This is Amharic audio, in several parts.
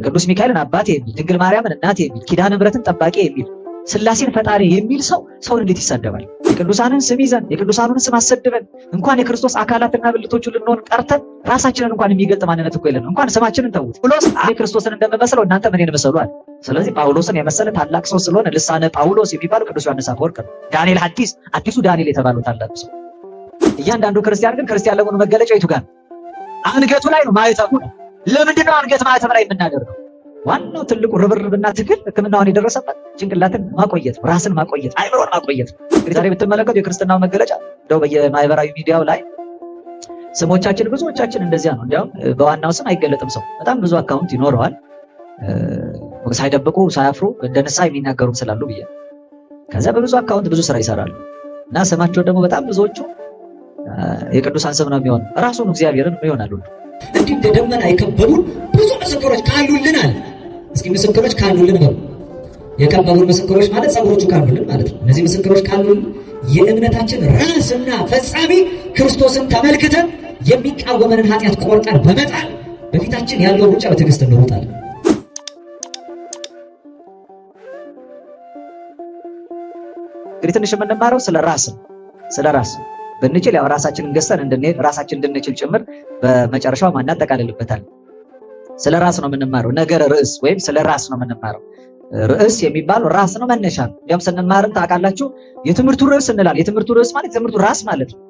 ቅዱስ ሚካኤልን አባቴ የሚል፣ ድንግል ማርያምን እናቴ የሚል፣ ኪዳነ ምሕረትን ጠባቂ የሚል፣ ሥላሴን ፈጣሪ የሚል ሰውን እንዴት ይሳደባል? የቅዱሳንን ስም ይዘን የቅዱሳኑን ስም አሰድበን እንኳን የክርስቶስ አካላትና ብልቶቹ ልንሆን ቀርተን ራሳችንን እንኳን የሚገልጥ ማንነት እኮ የለንም። እንኳን ስማችንን ተውት። ጳውሎስ ክርስቶስን እንደምመስለው እናንተ እኔን ምሰሉ አለ። ስለዚህ ጳውሎስን የመሰለ ታላቅ ሰው ስለሆነ ልሳነ ጳውሎስ የሚባለው ቅዱስ ዮሐንስ አፈወርቅ ነው። ዳንኤል አዲሱ ዳንኤል የተባለው ታላቅ ሰው። እያንዳንዱ ክርስቲያን ግን ክርስቲያን ለመሆኑ መገለጫው የቱ ጋር ነው? አንገቱ ላይ ነው፣ ማኅተሙ ነው። ለምንድን ነው አንገት ማኅተም ላይ የምናደርገው? ዋናው ትልቁ ርብርብና ትግል ሕክምናውን የደረሰበት ጭንቅላትን ማቆየት ነው፣ ራስን ማቆየት፣ አይምሮን ማቆየት ነው። እንግዲህ ዛሬ ብትመለከቱ የክርስትናው መገለጫ እንደው በየማህበራዊ ሚዲያው ላይ ስሞቻችን ብዙዎቻችን እንደዚያ ነው። እንዲያውም በዋናው ስም አይገለጥም ሰው። በጣም ብዙ አካውንት ይኖረዋል፣ ሳይደብቁ ሳያፍሩ እንደ ንስሐ የሚናገሩም ስላሉ ብዬ ከዛ በብዙ አካውንት ብዙ ስራ ይሰራሉ እና ስማቸው ደግሞ በጣም ብዙዎቹ የቅዱሳን ስም ነው የሚሆን፣ ራሱን እግዚአብሔርን ይሆናሉ። እንዲህ እንደ ደመና የከበቡን ብዙ ምስክሮች ካሉልን አለ። እስኪ ምስክሮች ካሉልን በሉ። የከበቡን ምስክሮች ማለት ጸጉሮቹ ካሉልን ማለት ነው። እነዚህ ምስክሮች ካሉልን የእምነታችን ራስና ፈጻሚ ክርስቶስን ተመልክተን የሚቃወመንን ኃጢአት ቆርጠን በመጣል በፊታችን ያለው ሩጫ በትዕግስት እንሮጣለን። እንግዲህ ትንሽ የምንማረው ስለ ራስ ብንችል ያው ራሳችንን ገዝተን እንድንሄድ ራሳችን እንድንችል ጭምር በመጨረሻው ማናጠቃልልበታል። ስለ ራስ ነው የምንማረው። ነገር ርዕስ ወይም ስለ ራስ ነው የምንማረው። ርዕስ የሚባለው ራስ ነው፣ መነሻ ነው። እንዲያውም ስንማርም ታውቃላችሁ የትምህርቱ ርዕስ እንላለን። የትምህርቱ ርዕስ ማለት የትምህርቱ ራስ ማለት ነው።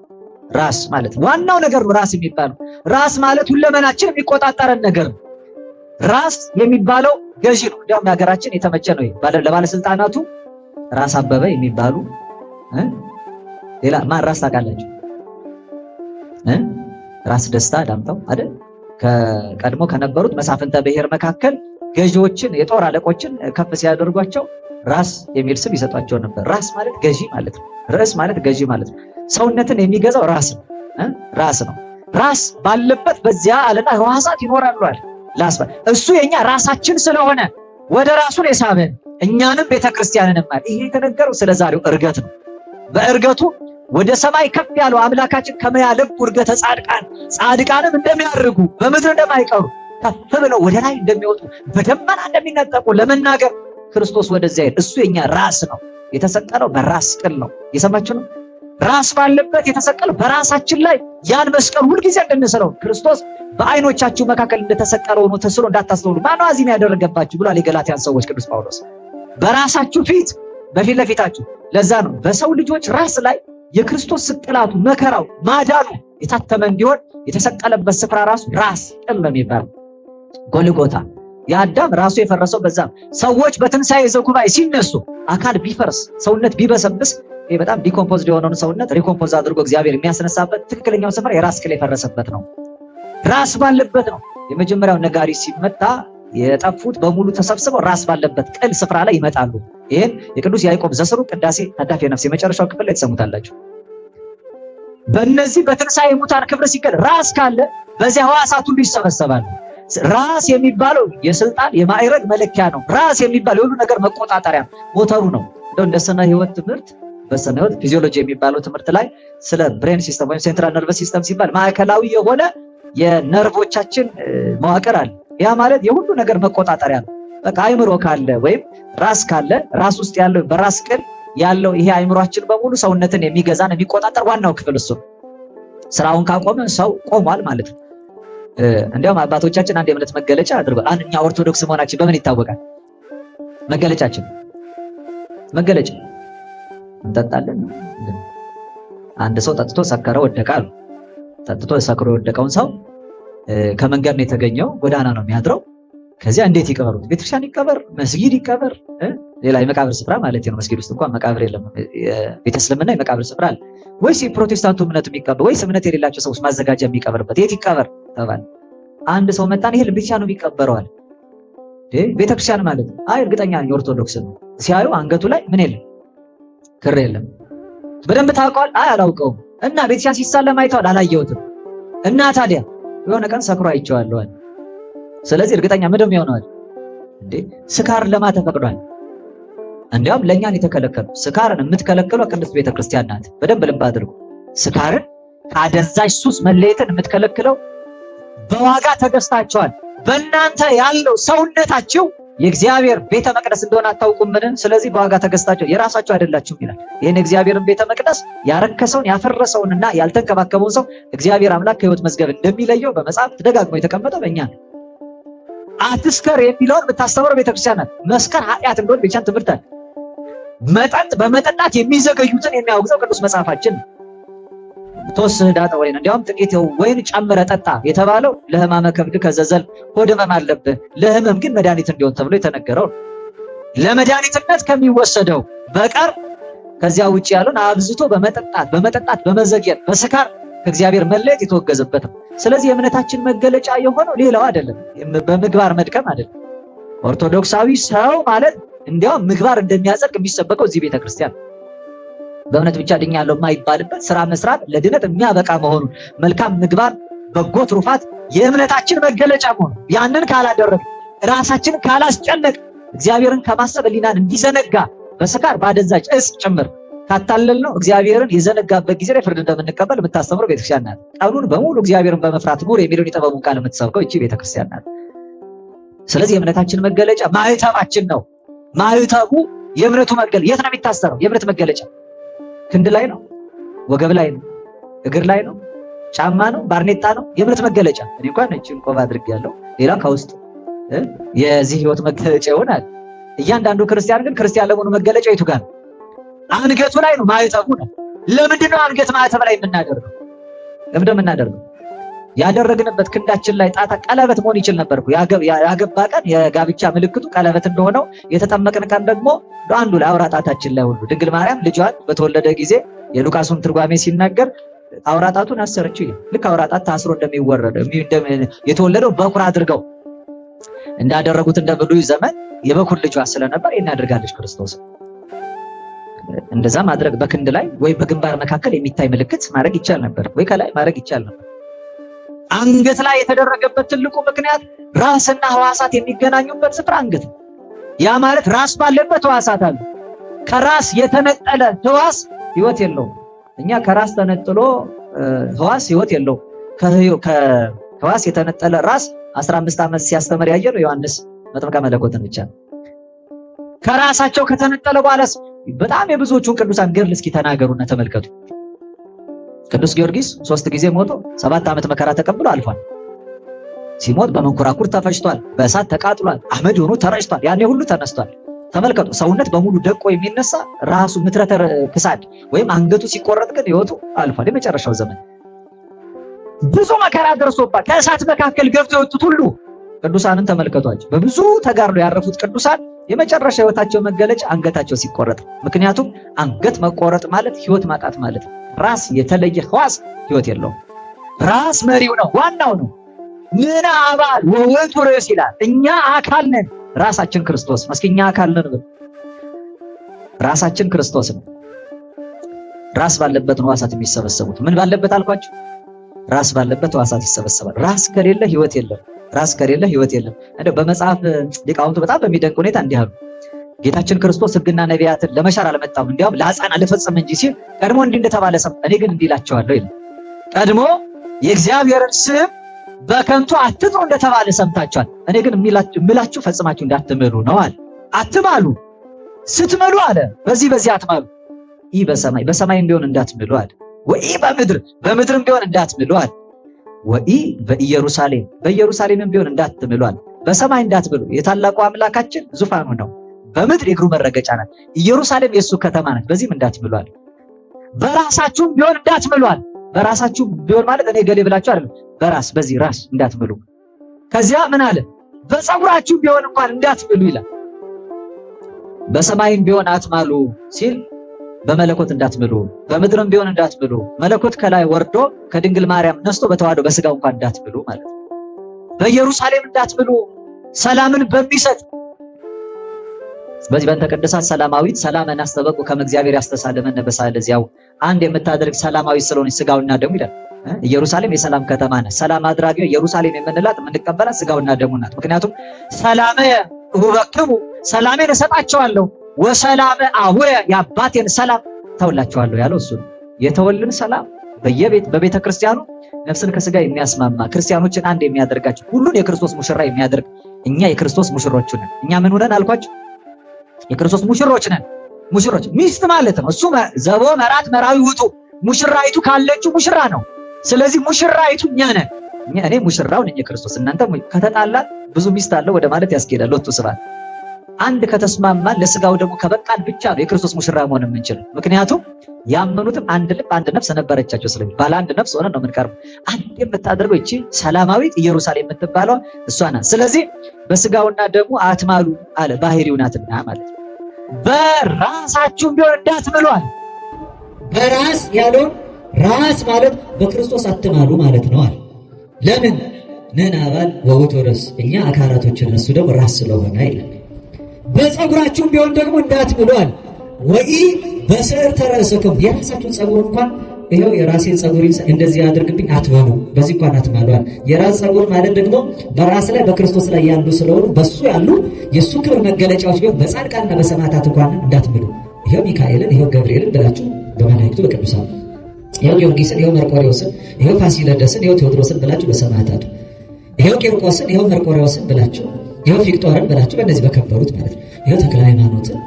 ራስ ማለት ዋናው ነገር ነው። ራስ የሚባለው ራስ ማለት ሁለመናችን የሚቆጣጠረን ነገር ነው። ራስ የሚባለው ገዢ ነው። እንዲያውም የሀገራችን የተመቸ ነው ለባለስልጣናቱ ራስ አበበ የሚባሉ ሌላ ማን ራስ ታውቃላችሁ? ራስ ደስታ ዳምጠው አይደል? ከቀድሞ ከነበሩት መሳፍንተ ብሔር መካከል ገዢዎችን የጦር አለቆችን ከፍ ሲያደርጓቸው ራስ የሚል ስም ይሰጧቸው ነበር። ራስ ማለት ገዢ ማለት ነው። ርዕስ ማለት ገዢ ማለት ነው። ሰውነትን የሚገዛው ራስ ነው። ራስ ነው። ራስ ባለበት በዚያ አለና ሕዋሳት ይኖራሉ አለ። እሱ የኛ ራሳችን ስለሆነ ወደ ራሱን የሳበን እኛንም ቤተክርስቲያንንም አለ። ይሄ የተነገረው ስለ ዛሬው እርገት ነው። በእርገቱ ወደ ሰማይ ከፍ ያለው አምላካችን ከመያለብ ውርገተ ጻድቃንም እንደሚያርጉ በምድር እንደማይቀሩ ከፍ ብለው ወደ ላይ እንደሚወጡ በደመና እንደሚነጠቁ ለመናገር ክርስቶስ ወደዚያ ሄደ። እሱ የኛ ራስ ነው። የተሰቀለው በራስ ቅል ነው። የሰማችሁ ነው። ራስ ባለበት የተሰቀለው በራሳችን ላይ ያን መስቀል ሁልጊዜ እንድንስለው ክርስቶስ በዓይኖቻችሁ መካከል እንደተሰቀለው ሆኖ ተስሎ እንዳታስተውሉ ማነው አዚም ያደረገባችሁ ብሏል የገላትያን ሰዎች ቅዱስ ጳውሎስ። በራሳችሁ ፊት በፊት ለፊታችሁ። ለዛ ነው በሰው ልጆች ራስ ላይ የክርስቶስ ስቅላቱ መከራው ማዳኑ የታተመ እንዲሆን የተሰቀለበት ስፍራ ራሱ ራስ ቅል ነው የሚባለው ጎልጎታ። የአዳም ራሱ የፈረሰው በዛ። ሰዎች በትንሣኤ ዘጉባኤ ሲነሱ አካል ቢፈርስ ሰውነት ቢበሰብስ ይሄ በጣም ዲኮምፖዝድ የሆነውን ሰውነት ሪኮምፖዝ አድርጎ እግዚአብሔር የሚያስነሳበት ትክክለኛው ስፍራ የራስ ቅል የፈረሰበት ነው። ራስ ባለበት ነው። የመጀመሪያው ነጋሪ ሲመታ የጠፉት በሙሉ ተሰብስበው ራስ ባለበት ቅል ስፍራ ላይ ይመጣሉ። ይሄን የቅዱስ ያዕቆብ ዘሥሩግ ቅዳሴ ታዳፊ ነፍስ የመጨረሻው ክፍል ላይ ተሰሙታላችሁ። በእነዚህ በትንሣኤ ሙታን ክብር ሲገል ራስ ካለ በዚያ ሕዋሳት ሁሉ ይሰበሰባሉ። ራስ የሚባለው የስልጣን የማዕረግ መለኪያ ነው። ራስ የሚባለው የሁሉ ነገር መቆጣጠሪያ ሞተሩ ነው። እንደው እንደ ስነ ህይወት ትምህርት በስነ ህይወት ፊዚዮሎጂ የሚባለው ትምህርት ላይ ስለ ብሬን ሲስተም ወይም ሴንትራል ነርቨስ ሲስተም ሲባል ማዕከላዊ የሆነ የነርቮቻችን መዋቅር አለ። ያ ማለት የሁሉ ነገር መቆጣጠሪያ ነው። በቃ አይምሮ ካለ ወይም ራስ ካለ ራስ ውስጥ ያለው በራስ ቅል ያለው ይሄ አይምሮአችን በሙሉ ሰውነትን የሚገዛን የሚቆጣጠር ዋናው ክፍል እሱ። ስራውን ካቆመ ሰው ቆሟል ማለት ነው። እንዲያውም አባቶቻችን አንድ የእምነት መገለጫ አድርገው እኛ ኦርቶዶክስ መሆናችን በምን ይታወቃል? መገለጫችን እንጠጣለን። አንድ ሰው ጠጥቶ ሰከረ ወደቀ አሉ። ጠጥቶ ሰክሮ የወደቀውን ሰው ከመንገድ ነው የተገኘው፣ ጎዳና ነው የሚያድረው። ከዚያ እንዴት ይቀበሩት? ቤተክርስቲያን ይቀበር፣ መስጊድ ይቀበር፣ ሌላ የመቃብር ስፍራ ማለት ነው። መስጊድ ውስጥ እንኳን መቃብር የለም። ቤተ እስልምና የመቃብር ስፍራ አለ ወይስ የፕሮቴስታንቱ እምነት የሚቀበር ወይስ እምነት የሌላቸው ሰዎች ማዘጋጃ የሚቀበርበት የት ይቀበር ተባለ። አንድ ሰው መጣን፣ ይሄ ብቻ ነው የሚቀበረው አለ። ቤተክርስቲያን ማለት አይ እርግጠኛ ነኝ ኦርቶዶክስ ነው። ሲያዩ አንገቱ ላይ ምን የለም? ክር የለም። በደንብ ታውቀዋል? አይ አላውቀውም። እና ቤተክርስቲያን ሲሳለም አይተዋል? አላየሁትም። እና ታዲያ የሆነ ቀን ሰክሮ አይቼዋለሁ አለ። ስለዚህ እርግጠኛ ምንም ይሆናል እንዴ? ስካር ለማ ተፈቅዷል? እንዲያውም ለእኛን የተከለከሉ ስካርን የምትከለክለው ቅድስት ቤተክርስቲያን ናት። በደንብ ልብ አድርጉ። ስካርን ከአደንዛዥ ሱስ መለየትን የምትከለክለው በዋጋ ተገዝታቸዋል፣ በእናንተ ያለው ሰውነታችሁ የእግዚአብሔር ቤተ መቅደስ እንደሆነ አታውቁምን? ስለዚህ በዋጋ ተገዝታችሁ የራሳችሁ አይደላችሁም ይላል። ይህን እግዚአብሔርን ቤተ መቅደስ ያረከሰውን ያፈረሰውንና ያልተንከባከበውን ሰው እግዚአብሔር አምላክ ከሕይወት መዝገብ እንደሚለየው በመጽሐፍ ተደጋግሞ የተቀመጠው በእኛ ነው። አትስከር የሚለውን የምታስተምረው ቤተክርስቲያን ናት። መስከር ኃጢአት እንደሆነ ቤቻን ትምህርት አለ። መጠጥ በመጠጣት የሚዘገዩትን የሚያወግዘው ቅዱስ መጽሐፋችን ነው። ተወስህ ዳጣ ወይን እንዲያውም ጥቂት ወይን ጨምረ ጠጣ የተባለው ለሕማመ ከብድ ከዘዘል ሆድ ሕመም አለብህ፣ ለሕመም ግን መድኃኒት እንዲሆን ተብሎ የተነገረው ለመድኃኒትነት ከሚወሰደው በቀር ከዚያ ውጭ ያለውን አብዝቶ በመጠጣት በመዘግየት በስካር ከእግዚአብሔር መለየት የተወገዘበት ነው። ስለዚህ የእምነታችን መገለጫ የሆነው ሌላው አይደለም፣ በምግባር መድከም አይደለም። ኦርቶዶክሳዊ ሰው ማለት እንዲያውም ምግባር እንደሚያጸድቅ የሚሰበከው እዚህ ቤተክርስቲያን በእምነት ብቻ ድኛለሁ የማይባልበት ስራ መስራት ለድነት የሚያበቃ መሆኑን መልካም ምግባር በጎ ትሩፋት የእምነታችን መገለጫ መሆኑ ያንን ካላደረግ ራሳችንን ካላስጨነቅ እግዚአብሔርን ከማሰብ ሕሊናን እንዲዘነጋ በስካር ባደንዛዥ እጽ ጭምር ካታለል ነው እግዚአብሔርን የዘነጋበት ጊዜ ላይ ፍርድ እንደምንቀበል የምታስተምረው ቤተክርስቲያን ናት። ቀኑን በሙሉ እግዚአብሔርን በመፍራት ኑር የሚለውን የጠበቡን ቃል የምትሰብከው እቺ ቤተክርስቲያን ናት። ስለዚህ የእምነታችን መገለጫ ማህተባችን ነው። ማህተቡ የእምነቱ መገለጫ የት ነው የሚታሰረው? የእምነት መገለጫ ክንድ ላይ ነው፣ ወገብ ላይ ነው፣ እግር ላይ ነው፣ ጫማ ነው፣ ባርኔጣ ነው። የእምነት መገለጫ እኔ እንኳን እቺን ቆብ አድርጌያለሁ። ሌላ ከውስጥ የዚህ ህይወት መገለጫ ይሆናል። እያንዳንዱ ክርስቲያን ግን ክርስቲያን ለመሆኑ መገለጫ የቱ ጋር ነው? አንገቱ ላይ ነው፣ ማህተቡ ነው። ለምንድን ነው አንገት ማህተብ ላይ የምናደርገው? ለምን የምናደርገው? ያደረግንበት ክንዳችን ላይ ጣታ ቀለበት መሆን ይችል ነበር እኮ። ያገባ ቀን የጋብቻ ምልክቱ ቀለበት እንደሆነው የተጠመቅን ቀን ደግሞ አንዱ ላይ አውራ ጣታችን ላይ ሁሉ ድንግል ማርያም ልጇን በተወለደ ጊዜ የሉቃሱን ትርጓሜ ሲናገር አውራ ጣቱን አሰረችው። ልክ አውራ ጣት ታስሮ እንደሚወረድ የተወለደው በኩር አድርገው እንዳደረጉት እንደ ብሉይ ዘመን የበኩር ልጇ ስለነበር ይሄን ያደርጋለች ክርስቶስ። እንደዛ ማድረግ በክንድ ላይ ወይ በግንባር መካከል የሚታይ ምልክት ማድረግ ይቻል ነበር፣ ወይ ከላይ ማድረግ ይቻል ነበር። አንገት ላይ የተደረገበት ትልቁ ምክንያት ራስና ሕዋሳት የሚገናኙበት ስፍራ አንገት ነው። ያ ማለት ራስ ባለበት ሕዋሳት አሉ። ከራስ የተነጠለ ሕዋስ ሕይወት የለውም። እኛ ከራስ ተነጥሎ ሕዋስ ሕይወት የለውም። ከሕዋስ የተነጠለ ራስ 15 ዓመት ሲያስተምር ያየነው ዮሐንስ መጥምቀ መለኮትን ብቻ ነው። ከራሳቸው ከተነጠለ በኋላስ በጣም የብዙዎቹን ቅዱሳን ገድል እስኪ ተናገሩና ተመልከቱ። ቅዱስ ጊዮርጊስ 3 ጊዜ ሞቶ 7 ዓመት መከራ ተቀብሎ አልፏል። ሲሞት በመንኮራኩር ተፈጭቷል፣ በእሳት ተቃጥሏል፣ አመድ ሆኖ ተረጭቷል። ያኔ ሁሉ ተነስቷል። ተመልከቱ። ሰውነት በሙሉ ደቆ የሚነሳ ራሱ ምትረተ ክሳድ ወይም አንገቱ ሲቆረጥ ግን ሕይወቱ አልፏል። የመጨረሻው ዘመን ብዙ መከራ ደርሶባት ከእሳት መካከል ገብተው የወጡት ሁሉ ቅዱሳንን ተመልከቷቸው። በብዙ ተጋድሎ ያረፉት ቅዱሳን የመጨረሻ ሕይወታቸው መገለጫ አንገታቸው ሲቆረጥ። ምክንያቱም አንገት መቆረጥ ማለት ሕይወት ማጣት ማለት ነው። ራስ የተለየ ሕዋስ ሕይወት የለውም። ራስ መሪው ነው፣ ዋናው ነው። ምን አባል ወወቱ ርዕስ ይላል። እኛ አካል ነን፣ ራሳችን ክርስቶስ። እስኪ እኛ አካል ነን ብሎ ራሳችን ክርስቶስ ነው። ራስ ባለበት ነው ሕዋሳት የሚሰበሰቡት። ምን ባለበት አልኳችሁ? ራስ ባለበት ሕዋሳት ይሰበሰባል። ራስ ከሌለ ሕይወት የለም። ራስ ከሌለ ሕይወት የለም። እንደው በመጽሐፍ ሊቃውንቱ በጣም በሚደንቅ ሁኔታ እንዲህ አሉ። ጌታችን ክርስቶስ ሕግና ነቢያትን ለመሻር አልመጣም፣ እንዲያውም ለአጻና ልፈጽም እንጂ ሲል ቀድሞ እንዲህ እንደተባለ ሰም እኔ ግን እንዲህ እላቸዋለሁ ይላል። ቀድሞ የእግዚአብሔርን ስም በከንቱ አትጥሩ እንደተባለ ሰምታችኋል። እኔ ግን የምላችሁ ፈጽማችሁ እንዳትምሉ ነው አለ። አትማሉ፣ ስትምሉ አለ በዚህ አትማሉ። ይህ በሰማይም ቢሆን እንዳትምሉ አለ። ወኢ በምድርም ቢሆን እንዳትምሉ አለ። ወኢ በኢየሩሳሌምም ቢሆን እንዳትምሉ አለ። በሰማይ እንዳትምሉ። የታላቁ አምላካችን ዙፋኑ ነው፣ በምድር የእግሩ መረገጫ ናት። ኢየሩሳሌም የእሱ ከተማ ናት። በዚህም እንዳትምሉ አለ። በራሳችሁም ቢሆን እንዳትምሉ አለ። በራሳችሁ ቢሆን ማለት እኔ ገሌ ብላችሁ አይደለም። በዚህ ራስ እንዳትምሉ። ከዚያ ምን አለ? በፀጉራችሁ ቢሆን እንኳን እንዳትምሉ ይላል። በሰማይም ቢሆን አትማሉ ሲል በመለኮት እንዳትምሉ፣ በምድርም ቢሆን እንዳትምሉ። መለኮት ከላይ ወርዶ ከድንግል ማርያም ነስቶ በተዋህዶ በስጋው እንኳን እንዳትምሉ ማለት ነው። በኢየሩሳሌም እንዳትምሉ ሰላምን በሚሰጥ በዚህ በእንተ ቅድሳት ሰላማዊት ሰላምን አስተበቁ ከመእግዚአብሔር ያስተሳለመን በሳለ ዚያው አንድ የምታደርግ ሰላማዊት ስለሆነች ስጋውና ደሙ ይላል። ኢየሩሳሌም የሰላም ከተማ ናት። ሰላም አድራጊው ኢየሩሳሌም የምንላት የምንቀበላት ስጋውና ደሙ ናት። ምክንያቱም ሰላም እሁበክሙ ሰላሜን እሰጣቸዋለሁ ወሰላም አሁየ የአባቴን ሰላም ተውላቸዋለሁ ያለው እሱ ነው። የተወልን ሰላም በቤተ ክርስቲያኑ ነፍስን ከስጋ የሚያስማማ ክርስቲያኖችን አንድ የሚያደርጋቸው ሁሉን የክርስቶስ ሙሽራ የሚያደርግ እኛ የክርስቶስ ሙሽሮች ነን። እኛ ምን ሆነን አልኳችሁ? የክርስቶስ ሙሽሮች ነን። ሙሽሮች ሚስት ማለት ነው። እሱ ዘቦ መራት መራዊ ውጡ፣ ሙሽራይቱ ካለችው ሙሽራ ነው። ስለዚህ ሙሽራይቱ እኛ ነን። እኔ ሙሽራው ነኝ የክርስቶስ። እናንተ ከተጣላን ብዙ ሚስት አለው ወደ ማለት ያስኬዳል። ወጥቶ ስባት አንድ ከተስማማን ለስጋው ደግሞ ከበቃን ብቻ ነው የክርስቶስ ሙሽራ መሆን የምንችለው። ምክንያቱም ያመኑትም አንድ ልብ አንድ ነፍስ ነበረቻቸው። ስለዚህ ባለ አንድ ነፍስ ሆነን ነው የምንቀርበው። አንድ የምታደርገው እቺ ሰላማዊት ኢየሩሳሌም የምትባለው እሷ ናት። ስለዚህ በስጋውና ደግሞ አትማሉ አለ፣ ባህሪው ናትና ማለት ነው። በራሳችሁም ቢሆን እንዳትምሏል። በራስ ያለው ራስ ማለት በክርስቶስ አትማሉ ማለት ነው አለ። ለምን ነን አባል ወውት ወረስ እኛ አካላቶችን እሱ ደግሞ ራስ ስለሆነ አይደል። በፀጉራችሁም ቢሆን ደግሞ እንዳትምሏል። ወይ በስዕር ተረሰከም የራሳችሁን ፀጉር እንኳን ይሄው የራሴን ፀጉር እንደዚህ አድርግብኝ አትበሉ፣ በዚህ እንኳን አትማሏል። የራስ ፀጉር ማለት ደግሞ በራስ ላይ በክርስቶስ ላይ ያሉ ስለሆኑ በሱ ያሉ የሱ ክብር መገለጫዎች ቢሆን በጻድቃንና በሰማዕታት እንኳን እንዳትምሉ። ይሄው ሚካኤልን ይሄው ገብርኤልን ብላችሁ በመላእክቱ በቅዱሳን ይሄው ጊዮርጊስን ይሄው መርቆሬዎስን ይሄው ፋሲለደስን ይሄው ቴዎድሮስን ብላችሁ በሰማዕታቱ ይሄው ቂርቆስን ይሄው መርቆሬዎስን ብላችሁ ይሄው ፊቅጦርን ብላችሁ በእነዚህ በከበሩት ማለት ነው። ይሄው ተክለ ሃይማኖትን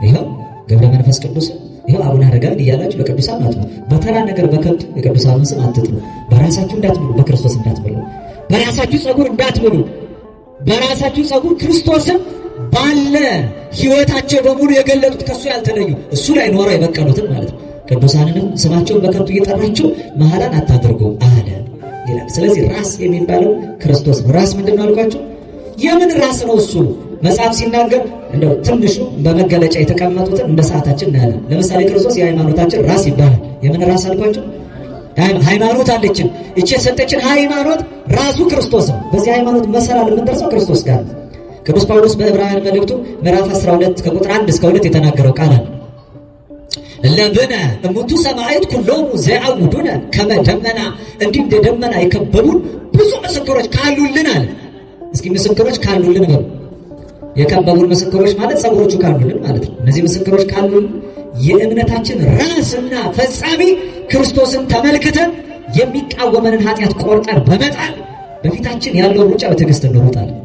ይሄው ገብረ መንፈስ ቅዱስን ይሄው አቡነ አረጋዊን እያላችሁ በቅዱሳን አትምሉ። በተራ ነገር በከንቱ የቅዱሳንን ስም አትጥሩ። በራሳችሁ እንዳትምሉ፣ በክርስቶስ እንዳትምሉ። በራሳችሁ ፀጉር እንዳትምሉ። በራሳችሁ ፀጉር ክርስቶስን ባለ ሕይወታቸው በሙሉ የገለጡት ከሱ ያልተለዩ እሱ ላይ ኖረው የበቀሉትን ማለት ነው። ቅዱሳንንም ስማቸውን በከንቱ እየጠራችሁ መሐላን አታድርጉ አለ ይላል። ስለዚህ ራስ የሚባለው ክርስቶስ ነው። ራስ ምንድን ነው አልኳችሁ? የምን ራስ ነው እሱ? መጽሐፍ ሲናገር እንደው ትንሹ በመገለጫ የተቀመጡትን እንደ ሰዓታችን እናያለን። ለምሳሌ ክርስቶስ የሃይማኖታችን ራስ ይባላል። የምን ራስ አልኳችሁ? ሃይማኖት አለችን። እቺ የሰጠችን ሃይማኖት ራሱ ክርስቶስ ነው። በዚህ ሃይማኖት መሰላል የምንደርሰው ክርስቶስ ጋር ነው። ቅዱስ ጳውሎስ በዕብራውያን መልእክቱ ምዕራፍ 12 ከቁጥር 1 እስከ 2 የተናገረው ቃል አለ። ለብነ እሙንቱ ሰማዕት ኩሎሙ ዘያዕውዱነ ከመ ደመና፣ እንዲህ እንደ ደመና የከበቡን ብዙ ምስክሮች ካሉልን አለ። እስኪ ምስክሮች ካሉልን በሉ። የከበቡን ምስክሮች ማለት ፀጉሮቹ ካሉልን ማለት ነው። እነዚህ ምስክሮች ካሉልን የእምነታችን ራስና ፈጻሚ ክርስቶስን ተመልክተን የሚቃወመንን ኃጢአት ቆርጠን በመጣል በፊታችን ያለውን ሩጫ በትዕግስት እንሮጣለን።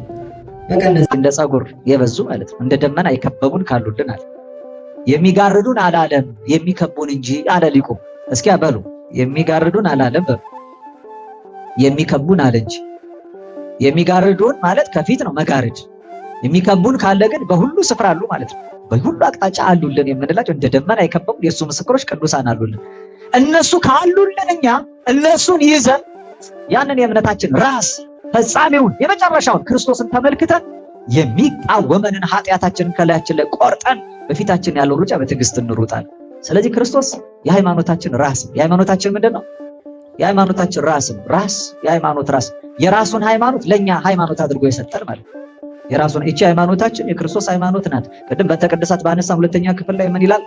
በቃ እነዚህ እንደ ፀጉር የበዙ ማለት ነው። እንደ ደመና የከበቡን ካሉልን አለ። የሚጋርዱን አላለም የሚከቡን እንጂ አለ ሊቁ። እስኪ በሉ የሚጋርዱን አላለም በሉ፣ የሚከቡን አለ እንጂ። የሚጋርዱን ማለት ከፊት ነው መጋረድ። የሚከቡን ካለ ግን በሁሉ ስፍራ አሉ ማለት ነው። በሁሉ አቅጣጫ አሉልን የምንላቸው እንደ ደመና የከበቡን የእሱ ምስክሮች ቅዱሳን አሉልን። እነሱ ካሉልን እኛ እነሱን ይዘን ያንን የእምነታችን ራስ ፈጻሚውን የመጨረሻውን ክርስቶስን ተመልክተን የሚቃወመንን ኃጢአታችንን ከላያችን ላይ ቆርጠን በፊታችን ያለው ሩጫ በትዕግስት እንሩጣለን። ስለዚህ ክርስቶስ የሃይማኖታችን ራስ ነው። የሃይማኖታችን ምንድን ነው? የሃይማኖታችን ራስ ነው። ራስ የሃይማኖት ራስ የራሱን ሃይማኖት ለኛ ሃይማኖት አድርጎ የሰጠን ማለት ነው። የራሱን እቺ ሃይማኖታችን የክርስቶስ ሃይማኖት ናት። ቅድም በተቀደሳት ባነሳ ሁለተኛ ክፍል ላይ ምን ይላል?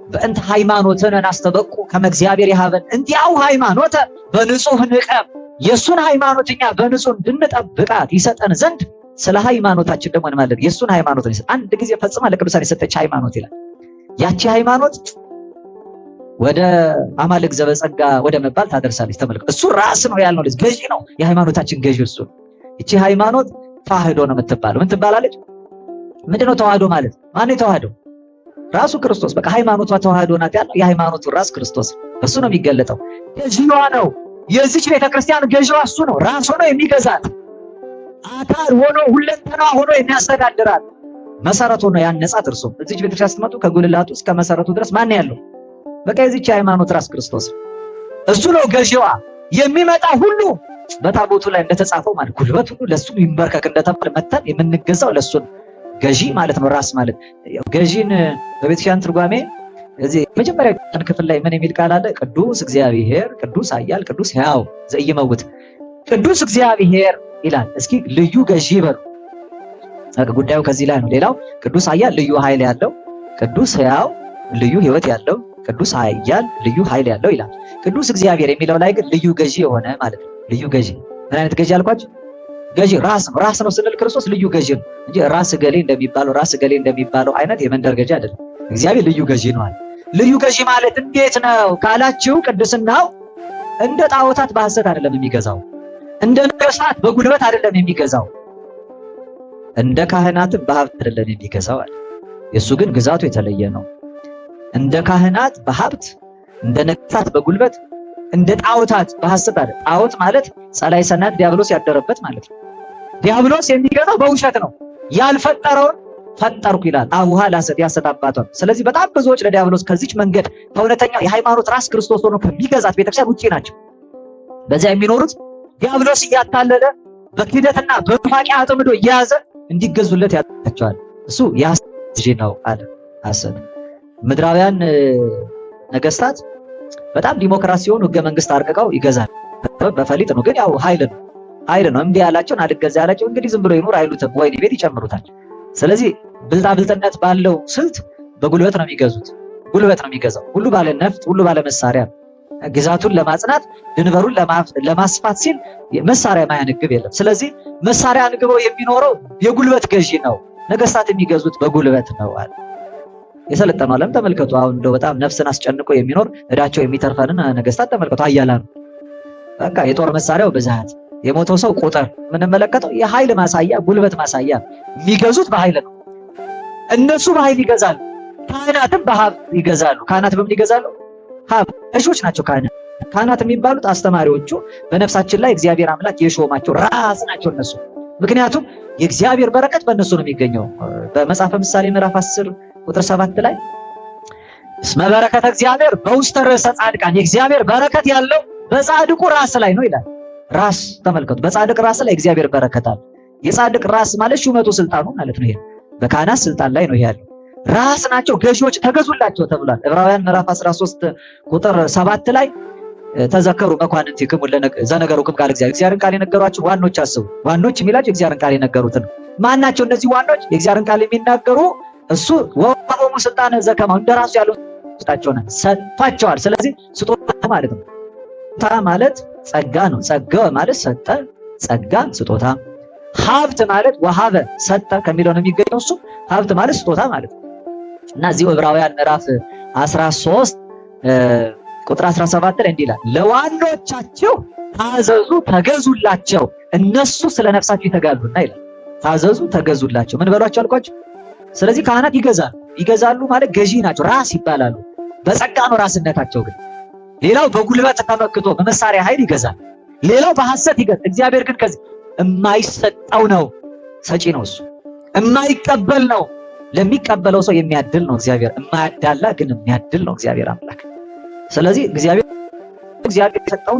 በእንተ ሃይማኖትን አስተበቁ ከመ እግዚአብሔር ያሃበን እንዲያው ሃይማኖተ በንጹህ ንቀም። የሱን ሃይማኖትኛ በንጹህ እንድንጠብቃት ይሰጠን ዘንድ ስለ ሃይማኖታችን ደግሞ ማለት የሱን ሃይማኖት ነው አንድ ጊዜ ፈጽማ ለቅዱሳን የሰጠች ሃይማኖት ይላል። ያቺ ሃይማኖት ወደ አማልክ ዘበጸጋ ወደ መባል ታደርሳለች። ተመልከቱ፣ እሱ ራስ ነው ያልነው ልጅ ገዢ ነው። የሃይማኖታችን ገዢ እሱ ነው። እቺ ሃይማኖት ተዋህዶ ነው የምትባለው። ምን ትባላለች? ምንድነው ተዋህዶ ማለት? ማን ነው ተዋህዶ? ራሱ ክርስቶስ። በቃ ሃይማኖቷ ተዋህዶ ናት ያለው የሃይማኖቱ ራስ ክርስቶስ እሱ ነው የሚገለጠው። ገዢዋ ነው። የዚች ቤተክርስቲያን ገዢዋ እሱ ነው። ራሱ ነው የሚገዛት። አካል ሆኖ ሁለንተና ሆኖ የሚያስተዳድራት መሰረቱ ነው ያነጻት እርሱ። እዚች ቤተክርስቲያን ስትመጡ ከጉልላቱ እስከ መሰረቱ ድረስ ማን ያለው? በቃ የዚች ሃይማኖት ራስ ክርስቶስ እሱ ነው ገዢዋ። የሚመጣ ሁሉ በታቦቱ ላይ እንደተጻፈው ማለት ጉልበት ሁሉ ለሱ ይንበርከክ እንደተባለ መተን የምንገዛው ለሱ ነው። ገዢ ማለት ነው ራስ ማለት። ገዢን በቤተክርስቲያን ትርጓሜ እዚህ መጀመሪያ ክፍል ላይ ምን የሚል ቃል አለ? ቅዱስ እግዚአብሔር ቅዱስ ኃያል ቅዱስ ሕያው ዘኢይመውት። ቅዱስ እግዚአብሔር ይላል። እስኪ ልዩ ገዢ በሉ። ጉዳዩ ከዚህ ላይ ነው። ሌላው ቅዱስ ኃያል ልዩ ኃይል ያለው፣ ቅዱስ ሕያው ልዩ ሕይወት ያለው፣ ቅዱስ ኃያል ልዩ ኃይል ያለው ይላል። ቅዱስ እግዚአብሔር የሚለው ላይ ግን ልዩ ገዢ የሆነ ማለት ነው። ልዩ ገዢ ምን አይነት ገዢ አልኳችሁ? ገዢ ራስ ነው። ራስ ነው ስንል ክርስቶስ ልዩ ገዢ ነው እንጂ ራስ ገሌ እንደሚባለው አይነት የመንደር ገዢ አይደለም። እግዚአብሔር ልዩ ገዢ ነው አለ። ልዩ ገዢ ማለት እንዴት ነው ካላችሁ ቅድስናው እንደ ጣዖታት በሐሰት አይደለም የሚገዛው፣ እንደ ነገሥታት በጉልበት አይደለም የሚገዛው፣ እንደ ካህናትም በሀብት አይደለም የሚገዛው አለ። የሱ ግን ግዛቱ የተለየ ነው። እንደ ካህናት በሀብት፣ እንደ ነገሥታት በጉልበት፣ እንደ ጣዖታት በሐሰት አይደለም። ጣዖት ማለት ጸላይ ሰናድ ዲያብሎስ ያደረበት ማለት ነው። ዲያብሎስ የሚገዛው በውሸት ነው። ያልፈጠረውን ፈጠርኩ ይላል። አቡሃ ላሰት ያሰት አባቷን። ስለዚህ በጣም ብዙዎች ለዲያብሎስ ከዚች መንገድ ከእውነተኛው የሃይማኖት ራስ ክርስቶስ ሆኖ ከሚገዛት ቤተክርስቲያን ውጪ ናቸው። በዚያ የሚኖሩት ዲያብሎስ እያታለለ በክህደትና በኑፋቄ አጥምዶ እየያዘ እንዲገዙለት ያደርጋቸዋል። እሱ ያስጂ ነው አለ ሐሰት። ምድራውያን ነገስታት በጣም ዲሞክራሲ ሲሆኑ ህገ መንግስት አርቅቀው ይገዛል። በፈሊጥ ነው፣ ግን ያው ኃይል ነው። እምቢ ያላቸውን አልገዛ ያላቸው እንግዲህ ዝም ብሎ ይኖር አይሉትም፣ ወይኔ ቤት ይጨምሩታል። ስለዚህ ብልጣብልጥነት ባለው ስልት በጉልበት ነው የሚገዙት። ጉልበት ነው የሚገዛው። ሁሉ ባለ ነፍጥ፣ ሁሉ ባለ መሳሪያ። ግዛቱን ለማጽናት ድንበሩን ለማስፋት ሲል መሳሪያ ማያንግብ የለም። ስለዚህ መሳሪያ አንግበው የሚኖረው የጉልበት ገዢ ነው። ነገስታት የሚገዙት በጉልበት ነው አለ። የሰለጠነው ዓለም ተመልከቱ። አሁን እንደው በጣም ነፍስን አስጨንቆ የሚኖር እዳቸው የሚተርፈንን ነገስታት ተመልከቱ። አያላኑ በቃ የጦር መሳሪያው ብዛት፣ የሞተው ሰው ቁጥር የምንመለከተው የኃይል ማሳያ፣ ጉልበት ማሳያ። የሚገዙት በኃይል ነው። እነሱ በኃይል ይገዛሉ። ካህናትም በሀብት ይገዛሉ። ካህናት በምን ይገዛሉ? ሀብት። እሾች ናቸው ካህናት የሚባሉት አስተማሪዎቹ፣ በነፍሳችን ላይ እግዚአብሔር አምላክ የሾማቸው ራስ ናቸው እነሱ። ምክንያቱም የእግዚአብሔር በረከት በእነሱ ነው የሚገኘው። በመጽሐፈ ምሳሌ ምዕራፍ 10 ቁጥር 7 ላይ እስመ በረከተ እግዚአብሔር በውስተ ርእሰ ጻድቃን፣ የእግዚአብሔር በረከት ያለው በጻድቁ ራስ ላይ ነው ይላል። ራስ ተመልከቱ። በጻድቅ ራስ ላይ እግዚአብሔር በረከት አለ። የጻድቅ ራስ ማለት ሹመቱ ስልጣኑ ማለት ነው። ይሄ በካህናት ስልጣን ላይ ነው ያለው። ራስ ናቸው፣ ገዢዎች ተገዙላቸው ተብሏል። ዕብራውያን ምዕራፍ 13 ቁጥር 7 ላይ ተዘከሩ መኳንንቲክሙ ዘነገሩክም ቃል እግዚአብሔርን ቃል የነገሯችሁ ዋኖች አስቡ። ዋኖች የሚላቸው የእግዚአብሔርን ቃል የነገሩትን ማናቸው? እነዚህ ዋኖች የእግዚአብሔርን ቃል የሚናገሩ እሱ ወቆሙ ስልጣነ ዘከማው እንደራሱ ያለው ስጣቸውና ሰጥቷቸዋል። ስለዚህ ስጦታ ማለት ነው። ስጦታ ማለት ጸጋ ነው። ጸጋ ማለት ሰጠ፣ ጸጋ ስጦታ። ሀብት ማለት ወሀበ ሰጠ ከሚለው ነው የሚገኘው። እሱ ሀብት ማለት ስጦታ ማለት ነው። እና እዚሁ ዕብራውያን ምዕራፍ 13 ቁጥር 17 ላይ እንዲህ ይላል፣ ለዋኖቻቸው ታዘዙ ተገዙላቸው፣ እነሱ ስለ ነፍሳቸው ይተጋሉና ይላል። ታዘዙ ተገዙላቸው። ምን በሏቸው አልኳቸው? ስለዚህ ካህናት ይገዛሉ ማለት ገዢ ናቸው፣ ራስ ይባላሉ። በጸጋ ነው ራስነታቸው። ግን ሌላው በጉልበት ተመክቶ በመሳሪያ ኃይል ይገዛል። ሌላው በሐሰት ይገዛል። እግዚአብሔር ግን ከዚህ የማይሰጠው ነው፣ ሰጪ ነው። እሱ የማይቀበል ነው፣ ለሚቀበለው ሰው የሚያድል ነው እግዚአብሔር። የማያዳላ ግን የሚያድል ነው እግዚአብሔር አምላክ። ስለዚህ እግዚአብሔር የሰጠው፣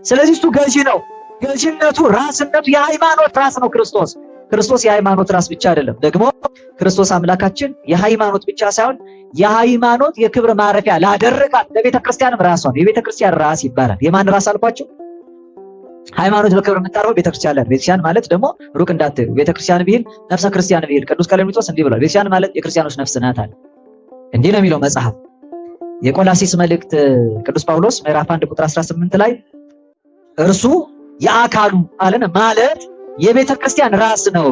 ስለዚህ እሱ ገዢ ነው። ገዢነቱ፣ ራስነቱ የሃይማኖት ራስ ነው ክርስቶስ። ክርስቶስ የሃይማኖት ራስ ብቻ አይደለም። ደግሞ ክርስቶስ አምላካችን የሃይማኖት ብቻ ሳይሆን የሃይማኖት የክብር ማረፊያ ላደረጋት ለቤተ ክርስቲያንም ራሷ ነው። የቤተ ክርስቲያን ራስ ይባላል። የማን ራስ አልኳቸው? ሃይማኖት በክብር የምታርፈው ቤተ ክርስቲያን ላይ። ቤተክርስቲያን ማለት ደግሞ ሩቅ እንዳትሄዱ፣ ቤተ ክርስቲያን ቢል ነፍሰ ክርስቲያን ቢል ቅዱስ ቀሌምንጦስ እንዲህ ብሏል። ቤተክርስቲያን ማለት የክርስቲያኖች ነፍስ ናት አለ። እንዲህ ነው የሚለው መጽሐፍ። የቆላሲስ መልእክት ቅዱስ ጳውሎስ ምዕራፍ 1 ቁጥር 18 ላይ እርሱ የአካሉ አለን ማለት የቤተ ክርስቲያን ራስ ነው።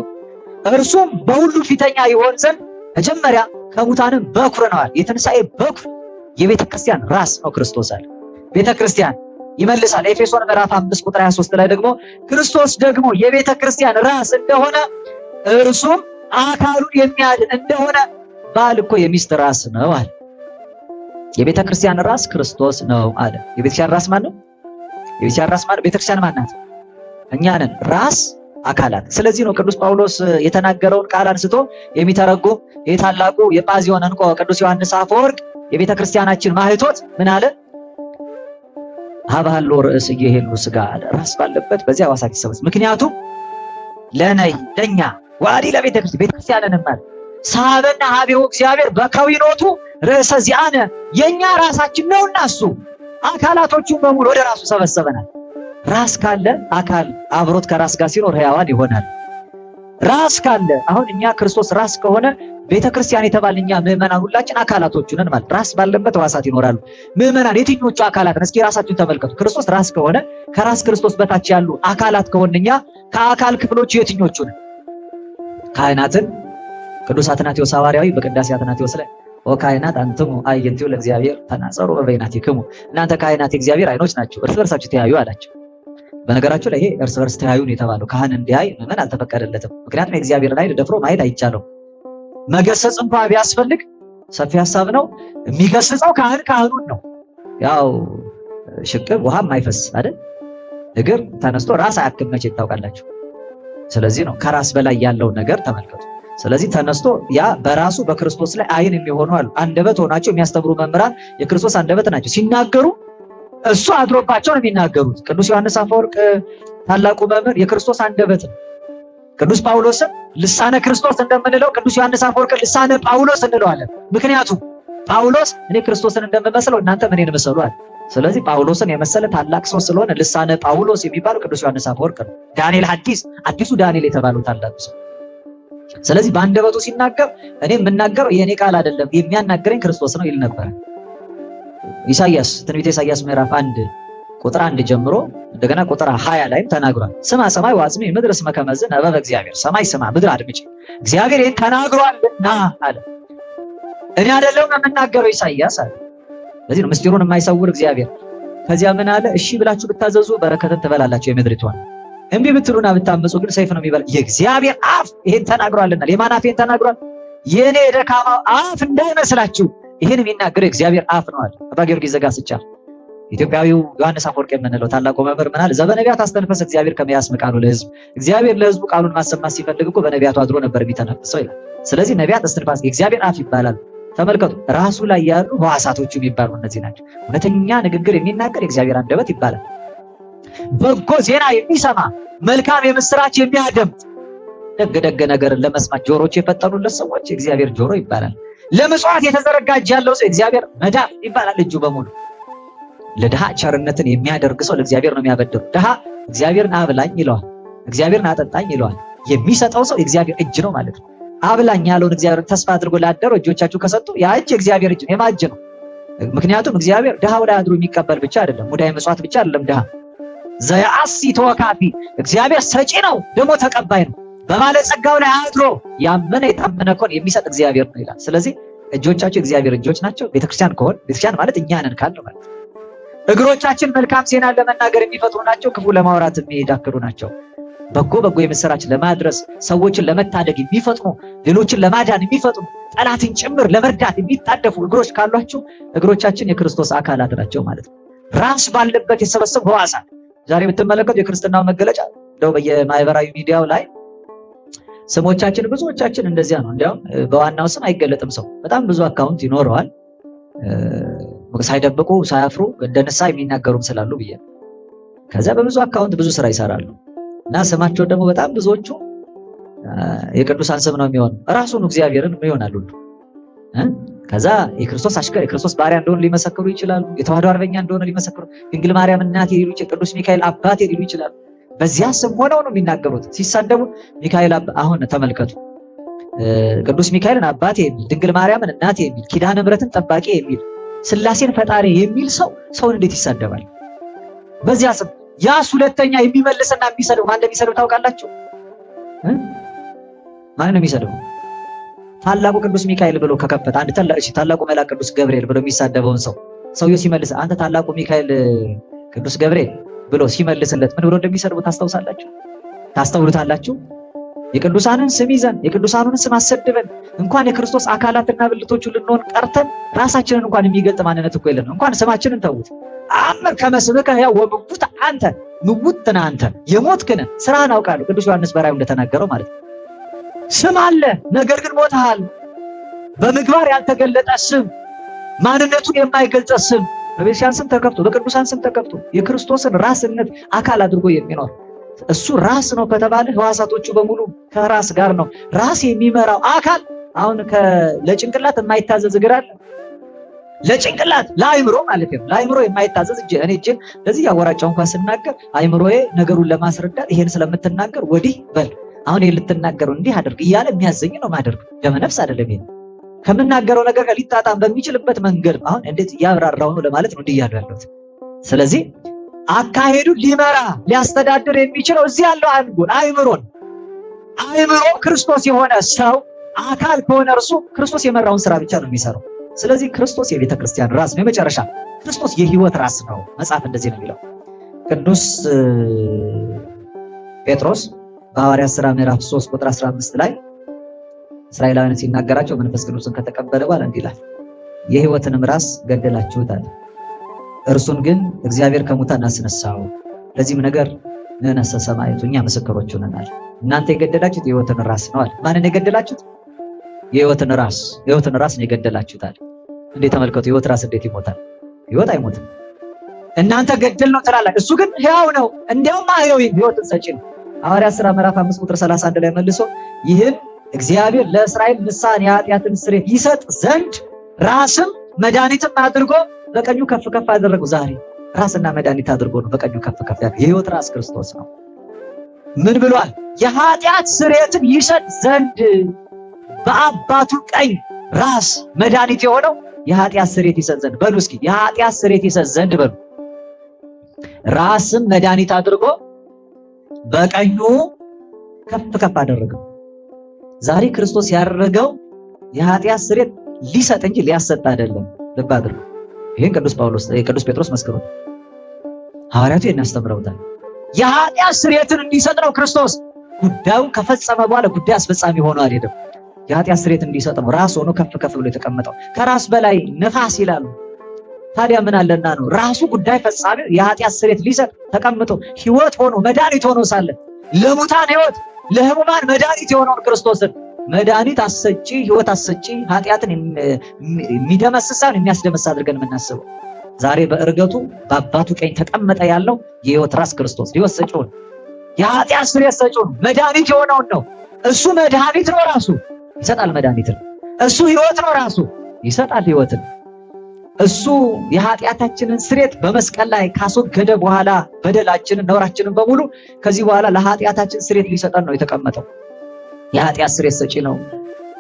እርሱም በሁሉ ፊተኛ ይሆን ዘንድ መጀመሪያ ከሙታንም በኩር ነዋል። የትንሣኤ በኩር የቤተ ክርስቲያን ራስ ነው ክርስቶስ አለ። ቤተ ክርስቲያን ይመልሳል። ኤፌሶን ምዕራፍ 5 ቁጥር 23 ላይ ደግሞ ክርስቶስ ደግሞ የቤተ ክርስቲያን ራስ እንደሆነ እርሱም አካሉን የሚያድን እንደሆነ ባል እኮ የሚስት ራስ ነው አለ። የቤተ ክርስቲያን ራስ ክርስቶስ ነው አለ። የቤተ ክርስቲያን ራስ ማን ነው? የቤተክርስቲያን ራስ ማለት ቤተክርስቲያን ማን ናት? እኛ ነን ራስ አካላት። ስለዚህ ነው ቅዱስ ጳውሎስ የተናገረውን ቃል አንስቶ የሚተረጉም የታላቁ የጳዚዮን እንቆ ቅዱስ ዮሐንስ አፈወርቅ የቤተክርስቲያናችን ማህቶት ምን አለ? ሀባሎ ርዕስ እየሄሉ ስጋ አለ። ራስ ባለበት በዚያ ዋሳት ይሰበስ። ምክንያቱም ለኛ ዋዲ ቤተክርስቲያንን ማለት ሳበና ሀቤው እግዚአብሔር በከዊኖቱ ርዕሰ ዚአነ የኛ ራሳችን ነውና እሱ አካላቶቹን በሙሉ ወደ ራሱ ሰበሰበናል። ራስ ካለ አካል አብሮት ከራስ ጋር ሲኖር ሕያዋን ይሆናል። ራስ ካለ አሁን እኛ ክርስቶስ ራስ ከሆነ ቤተክርስቲያን የተባልን እኛ ምዕመናን ሁላችን አካላቶቹ ነን ማለት። ራስ ባለበት ራሳት ይኖራሉ። ምዕመናን የትኞቹ አካላት? እስኪ ራሳችሁን ተመልከቱ። ክርስቶስ ራስ ከሆነ ከራስ ክርስቶስ በታች ያሉ አካላት ከሆነ እኛ ከአካል ክፍሎቹ የትኞቹ ነን? ካህናትን ቅዱስ አትናቴዎስ ሐዋርያዊ በቅዳሴ አትናቴዎስ ላይ ወካህናት አንትሙ አዕይንቲሁ ለእግዚአብሔር ተናጸሩ በበይናቲክሙ፣ እናንተ ካህናት የእግዚአብሔር አይኖች ናቸው፣ እርስ በርሳችሁ ተያዩ አላቸው። በነገራችሁ ላይ ይሄ እርስ በርስ ተያዩን የተባለው ካህን እንዲያይ ምዕመን አልተፈቀደለትም። ምክንያቱም የእግዚአብሔርን አይን ደፍሮ ማየት አይቻለው። መገሰጽ እንኳ ቢያስፈልግ ሰፊ ሐሳብ ነው። የሚገስጸው ካህኑን ነው። ያው ሽቅብ ውሃ ማይፈስ አይደል? እግር ተነስቶ ራስ አያክም መቼ ታውቃላችሁ? ስለዚህ ነው ከራስ በላይ ያለው ነገር ተመልከቱ። ስለዚህ ተነስቶ ያ በራሱ በክርስቶስ ላይ አይን የሚሆኑ አሉ። አንደበት ሆናቸው የሚያስተምሩ መምህራን የክርስቶስ አንደበት ናቸው። ሲናገሩ እሱ አድሮባቸው ነው የሚናገሩት። ቅዱስ ዮሐንስ አፈወርቅ ታላቁ መምህር የክርስቶስ አንደበት ነው። ቅዱስ ጳውሎስም ልሳነ ክርስቶስ እንደምንለው ቅዱስ ዮሐንስ አፈወርቅ ልሳነ ጳውሎስ እንለዋለን። ምክንያቱም ጳውሎስ እኔ ክርስቶስን እንደምመስለው እናንተ እኔን ምሰሉ አለ። ስለዚህ ጳውሎስን የመሰለ ታላቅ ሰው ስለሆነ ልሳነ ጳውሎስ የሚባለው ቅዱስ ዮሐንስ አፈወርቅ ነው። ዳንኤል አዲሱ ዳንኤል የተባለው ታላቅ ሰው። ስለዚህ በአንደበቱ ሲናገር እኔ የምናገረው የኔ ቃል አይደለም የሚያናገረኝ ክርስቶስ ነው ይል ነበር። ኢሳይያስ ትንቢተ ኢሳይያስ ምዕራፍ 1 ቁጥር 1 ጀምሮ እንደገና ቁጥር 20 ላይም ተናግሯል። ስማ ሰማይ ወአጽሚ ምድር እስመ ከመዝ ነበበ እግዚአብሔር፣ ሰማይ ስማ ምድር አድምጪ እግዚአብሔር ይህን ተናግሯልና አለ። እኔ አይደለም የምናገረው ኢሳይያስ አለ። ለዚህ ነው ምስጢሩን የማይሰውር እግዚአብሔር። ከዚያ ምን አለ? እሺ ብላችሁ ብታዘዙ በረከትን ትበላላችሁ የምድሪቷን፣ እምቢ ብትሉና ብታመፁ ግን ሰይፍ ነው የሚበላ። የእግዚአብሔር አፍ ይሄን ተናግሯልና። የማን አፍ ይሄን ተናግሯል? የኔ የደካማው አፍ እንዳይመስላችሁ ይሄን የሚናገረው እግዚአብሔር አፍ ነው አለ አባ ጊዮርጊስ ዘጋስጫ። ኢትዮጵያዊው ዮሐንስ አፈወርቅ የምንለው ታላቁ መምህር ምን አለ? ዘበነቢያት አስተንፈሰ እግዚአብሔር ከመ ያስምዕ ቃሉ ለሕዝብ። እግዚአብሔር ለሕዝቡ ቃሉን ማሰማት ሲፈልግ እኮ በነቢያቱ አድሮ ነበር የሚተነፍሰው ይላል። ስለዚህ ነቢያት እስትንፋስ የእግዚአብሔር አፍ ይባላል። ተመልከቱ፣ ራሱ ላይ ያሉ ሕዋሳቶቹ የሚባሉ እነዚህ ናቸው። እውነተኛ ንግግር የሚናገር የእግዚአብሔር አንደበት ይባላል። በጎ ዜና የሚሰማ መልካም የምስራች የሚያደምጥ ደግ ነገርን ለመስማት ጆሮች የፈጠሩለት ሰዎች የእግዚአብሔር ጆሮ ይባላል። ለምጽዋት የተዘረጋ እጅ ያለው ሰው እግዚአብሔር መዳፍ ይባላል። እጁ በሙሉ ለድሃ ቸርነትን የሚያደርግ ሰው ለእግዚአብሔር ነው የሚያበድሩ። ድሃ እግዚአብሔርን አብላኝ ይለዋል፣ እግዚአብሔርን አጠጣኝ ይለዋል። የሚሰጠው ሰው የእግዚአብሔር እጅ ነው ማለት ነው። አብላኝ ያለውን እግዚአብሔርን ተስፋ አድርጎ ላደረው እጆቻችሁ ከሰጡ ያ እጅ የእግዚአብሔር እጅ ነው፣ የማጅ ነው። ምክንያቱም እግዚአብሔር ድሃው ላይ አድሮ የሚቀበል ብቻ አይደለም፣ ሙዳየ ምጽዋት ብቻ አይደለም። ድሃ ዘያአሲ ተወካፊ እግዚአብሔር ሰጪ ነው ደግሞ ተቀባይ ነው። በባለጸጋው ላይ አድሮ ያመነ የታመነ ኮን የሚሰጥ እግዚአብሔር ነው ይላል። ስለዚህ እጆቻችሁ እግዚአብሔር እጆች ናቸው። ቤተክርስቲያን ከሆነ ቤተክርስቲያን ማለት እኛ ነን ካለ ማለት ነው። እግሮቻችን መልካም ዜና ለመናገር የሚፈጥሩ ናቸው፣ ክፉ ለማውራት የሚዳክሩ ናቸው። በጎ የምስራች ለማድረስ ሰዎችን ለመታደግ የሚፈጥኑ ሌሎችን ለማዳን የሚፈጥኑ ጠላትን ጭምር ለመርዳት የሚጣደፉ እግሮች ካሏችሁ እግሮቻችን የክርስቶስ አካላት ናቸው ማለት ነው። ራስ ባለበት የሰበሰቡ ሕዋሳት ዛሬ የምትመለከቱ የክርስትናው መገለጫ እንደው በየማህበራዊ ሚዲያው ላይ ስሞቻችን ብዙዎቻችን እንደዚያ ነው። እንዲያውም በዋናው ስም አይገለጥም። ሰው በጣም ብዙ አካውንት ይኖረዋል፣ ሳይደብቁ ሳያፍሩ እንደ ንስሐ የሚናገሩም ስላሉ ብዬ ከዛ በብዙ አካውንት ብዙ ስራ ይሰራሉ እና ስማቸው ደግሞ በጣም ብዙዎቹ የቅዱሳን ስም ነው የሚሆን ራሱን እግዚአብሔርን ይሆናሉ። ከዛ የክርስቶስ አሽከር የክርስቶስ ባሪያ እንደሆነ ሊመሰክሩ ይችላሉ። የተዋህዶ አርበኛ እንደሆነ ሊመሰክሩ፣ ድንግል ማርያም እናቴ ሊሉ ይችላሉ፣ ቅዱስ ሚካኤል አባቴ ሊሉ ይችላሉ። በዚያ ስም ሆነው ነው የሚናገሩት። ሲሳደቡ ሚካኤል አሁን ተመልከቱ፣ ቅዱስ ሚካኤልን አባቴ የሚል፣ ድንግል ማርያምን እናቴ የሚል፣ ኪዳነ ምሕረትን ጠባቂ የሚል፣ ሥላሴን ፈጣሪ የሚል ሰውን እንዴት ይሳደባል? በዚያ ስም ያስ ሁለተኛ የሚመልስና የሚሰድብ ማን እንደሚሰድብ ታውቃላችሁ? ማን ነው የሚሰድበው? ታላቁ ቅዱስ ሚካኤል ብሎ ከከፈተ አንድ ታላቁ መልአክ ቅዱስ ገብርኤል ብሎ የሚሳደበውን ሰውየው ሲመልስ አንተ ታላቁ ሚካኤል ቅዱስ ገብርኤል ብሎ ሲመልስለት ምን ብሎ እንደሚሰድቡ ታስተውሉታላችሁ? የቅዱሳንን ስም ይዘን የቅዱሳኑን ስም አሰድበን እንኳን የክርስቶስ አካላትና ብልቶቹ ልንሆን ቀርተን ራሳችንን እንኳን የሚገልጥ ማንነት እኮ የለን። እንኳን ስማችንን ተውት። አመር ከመስብከ ያው ወብቡት አንተ ምውትና አንተ የሞትክን ስራህን አውቃለሁ። ቅዱስ ዮሐንስ በራእዩ እንደተናገረው ማለት ነው። ስም አለ፣ ነገር ግን ሞተሃል። በምግባር ያልተገለጠ ስም፣ ማንነቱን የማይገልጽ ስም በቤተክርስቲያን ስም ተከፍቶ በቅዱሳን ስም ተከፍቶ የክርስቶስን ራስነት አካል አድርጎ የሚኖር እሱ ራስ ነው ከተባለ ሕዋሳቶቹ በሙሉ ከራስ ጋር ነው። ራስ የሚመራው አካል አሁን ለጭንቅላት የማይታዘዝ እግር አለ። ለጭንቅላት ለአይምሮ ማለት ነው። ለአይምሮ የማይታዘዝ እጅ። እኔ እጄን ለዚህ ያወራጫው እንኳን ስናገር አይምሮዬ ነገሩን ለማስረዳት ይሄን ስለምትናገር ወዲህ በል አሁን ልትናገረው እንዲህ አድርግ እያለ የሚያዘኝ ነው ማድረግ። ደመነፍስ አይደለም። ይሄ ከምናገረው ነገር ጋር ሊጣጣም በሚችልበት መንገድ አሁን እንዴት ያብራራው ነው ለማለት ነው እንዲህ ያሉት። ስለዚህ አካሄዱ ሊመራ ሊያስተዳድር የሚችለው እዚህ ያለው አይምሮ ክርስቶስ የሆነ ሰው አካል ከሆነ እርሱ ክርስቶስ የመራውን ስራ ብቻ ነው የሚሰራው። ስለዚህ ክርስቶስ የቤተ ክርስቲያን ራስ ነው። የመጨረሻ ክርስቶስ የህይወት ራስ ነው። መጽሐፍ እንደዚህ ነው የሚለው። ቅዱስ ጴጥሮስ በሐዋርያት ሥራ ምዕራፍ 3 ቁጥር 15 ላይ እስራኤላውያን ሲናገራቸው መንፈስ ቅዱስን ከተቀበለ በኋላ እንዲህ ይላል፣ የህይወትንም ራስ ገደላችሁታል፣ እርሱን ግን እግዚአብሔር ከሙታን አስነሳው፣ ለዚህም ነገር ንሕነሰ ሰማዕቱ እኛ ምስክሮች ሆነናል። እናንተ የገደላችሁት የህይወትን ራስ ነው አለ። ማንን የገደላችሁት? የህይወትን ራስ ነው የገደላችሁታል። እንዴት ተመልከቱ፣ የህይወት ራስ እንዴት ይሞታል? ህይወት አይሞትም። እናንተ ገደል ነው ትላላችሁ፣ እሱ ግን ሕያው ነው፣ እንዲያውም ህይወትን ሰጪ ነው። ሐዋርያት ሥራ ምዕራፍ 5 ቁጥር 31 ላይ መልሶ ይህን እግዚአብሔር ለእስራኤል ንስሐን የኃጢአትን ስርየት ይሰጥ ዘንድ ራስም መድኃኒትም አድርጎ በቀኙ ከፍ ከፍ አደረገው። ዛሬ ራስና መድኃኒት አድርጎ ነው በቀኙ ከፍ ከፍ ያደረገው። የህይወት ራስ ክርስቶስ ነው። ምን ብሏል? የኃጢአት ስርየትን ይሰጥ ዘንድ በአባቱ ቀኝ ራስ መድኃኒት የሆነው የኃጢአት ስርየት ይሰጥ ዘንድ በሉ እስኪ፣ የኃጢአት ስርየት ይሰጥ ዘንድ በሉ። ራስም መድኃኒት አድርጎ በቀኙ ከፍ ከፍ አደረገው። ዛሬ ክርስቶስ ያደረገው የኃጢአት ስርየት ሊሰጥ እንጂ ሊያሰጥ አይደለም። ልብ አድርጉ። ይህን ቅዱስ ጴጥሮስ መስክሮት፣ ሐዋርያቱ ይህን ያስተምረውታል። የኃጢአት ስርየትን እንዲሰጥ ነው ክርስቶስ። ጉዳዩን ከፈጸመ በኋላ ጉዳይ አስፈጻሚ ሆኖ አልሄደም። የኃጢአት ስርየትን እንዲሰጥ ነው ራስ ሆኖ ከፍ ከፍ ብሎ የተቀመጠው። ከራስ በላይ ነፋስ ይላሉ። ታዲያ ምን አለና ነው ራሱ ጉዳይ ፈጻሚ የኃጢአት ስርየት ሊሰጥ ተቀምጦ ህይወት ሆኖ መድኃኒት ሆኖ ሳለ ለሙታን ህይወት ለህሙማን መድኃኒት የሆነውን ክርስቶስን መድኃኒት አሰጪ ህይወት አሰጪ ኃጢአትን የሚደመስሳን የሚያስደመስ አድርገን የምናስበው ዛሬ በእርገቱ በአባቱ ቀኝ ተቀመጠ ያለው የህይወት ራስ ክርስቶስ ህይወት ሰጪውን የኃጢአት ስርየት ሰጪውን መድኃኒት የሆነውን ነው። እሱ መድኃኒት ነው፣ ራሱ ይሰጣል መድኃኒትን። እሱ ህይወት ነው፣ ራሱ ይሰጣል ህይወትን። እሱ የኃጢአታችንን ስርየት በመስቀል ላይ ካስወገደ በኋላ በደላችንን ነውራችንን በሙሉ ከዚህ በኋላ ለኃጢአታችን ስርየት ሊሰጠን ነው የተቀመጠው። የኃጢአት ስርየት ሰጪ ነው፣